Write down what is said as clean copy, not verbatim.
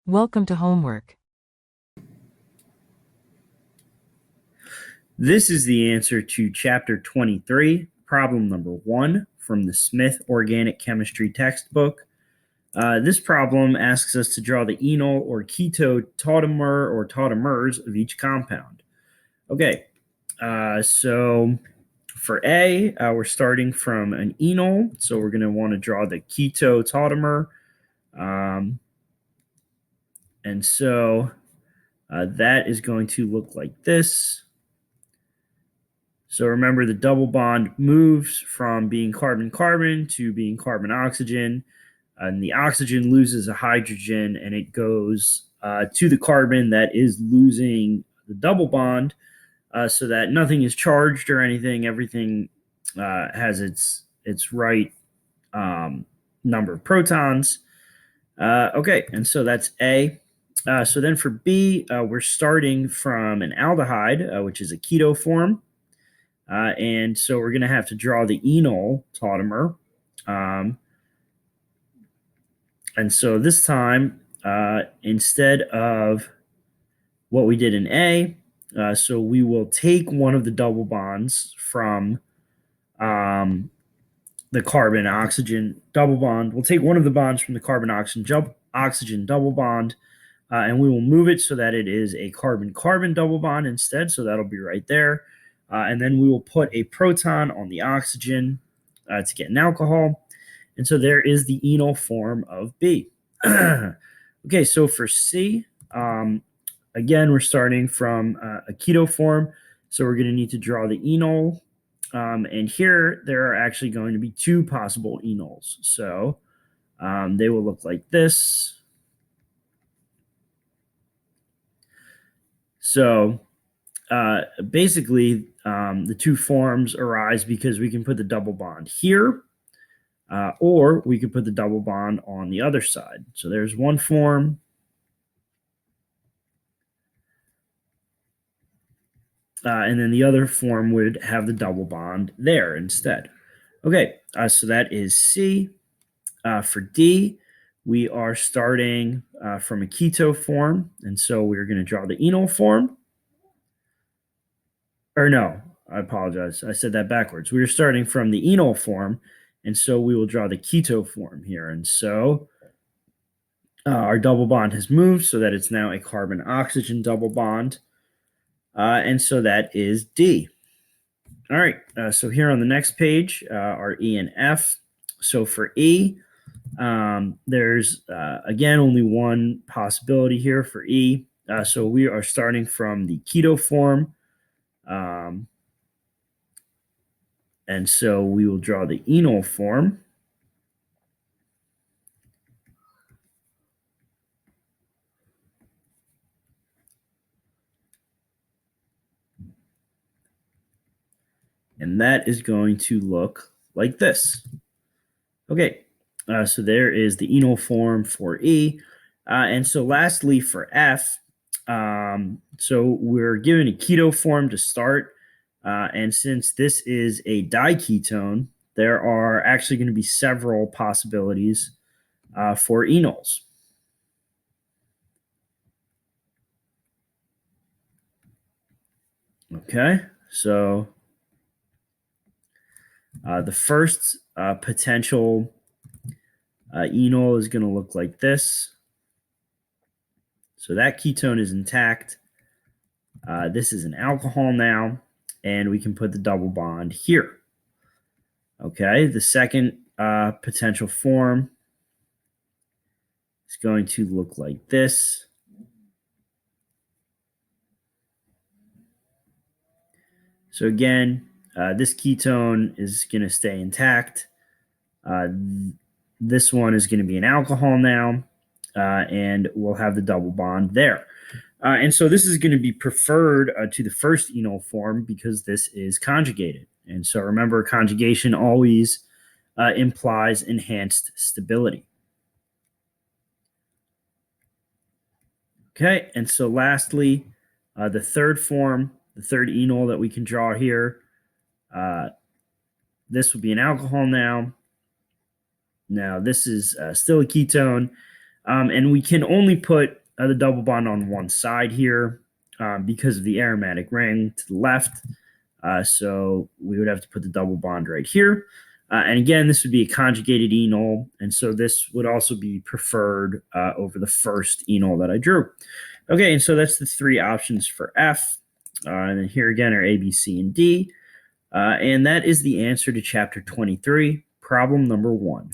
Welcome to homework. This is the answer to Chapter 23, problem number 1 from the Smith Organic Chemistry textbook. This problem asks us to draw the enol or keto tautomer or tautomers of each compound. Okay, so for A, we're starting from an enol, so we're going to want to draw the keto tautomer. And so that is going to look like this. So remember, the double bond moves from being carbon-carbon to being carbon-oxygen, and the oxygen loses a hydrogen, and it goes to the carbon that is losing the double bond, so that nothing is charged or anything. Everything has its right number of protons. Okay, and so that's A. So then for B, we're starting from an aldehyde, which is a keto form. And so we're going to have to draw the enol tautomer. And so this time, instead of what we did in A, so we will take one of the double bonds from the carbon-oxygen double bond. We'll take one of the bonds from the carbon-oxygen double bond, and we will move it so that it is a carbon-carbon double bond instead. So that'll be right there. And then we will put a proton on the oxygen to get an alcohol. And so there is the enol form of B. Okay, so for C, again, we're starting from a keto form. So we're going to need to draw the enol. And here, there are actually going to be two possible enols. So they will look like this. So basically, the two forms arise because we can put the double bond here, or we could put the double bond on the other side. So there's one form. And then the other form would have the double bond there instead. Okay, so that is C. For D, we are starting from a keto form, and so we're going to draw the enol form. Or no, I apologize. I said that backwards. We are starting from the enol form, and so we will draw the keto form here. And so our double bond has moved so that it's now a carbon-oxygen double bond. And so that is D. All right, so here on the next page are E and F. So for E, there's, again, only one possibility here for E. So we are starting from the keto form. And so we will draw the enol form. And that is going to look like this. Okay, so there is the enol form for E. And so lastly for F, so we're given a keto form to start. And since this is a diketone, there are actually going to be several possibilities for enols. Okay, so the first potential enol is going to look like this. So that ketone is intact. This is an alcohol now, and we can put the double bond here. Okay, the second potential form is going to look like this. So again, this ketone is going to stay intact. This one is going to be an alcohol now, and we'll have the double bond there. And so this is going to be preferred to the first enol form because this is conjugated. And so remember, conjugation always implies enhanced stability. Okay, and so lastly, the third form, the third enol that we can draw here, this would be an alcohol now. Now, this is still a ketone, And we can only put the double bond on one side here because of the aromatic ring to the left. So we would have to put the double bond right here. And again, this would be a conjugated enol. And so this would also be preferred over the first enol that I drew. Okay, and so that's the three options for F. And then here again are A, B, C, and D. And that is the answer to chapter 23, problem number 1.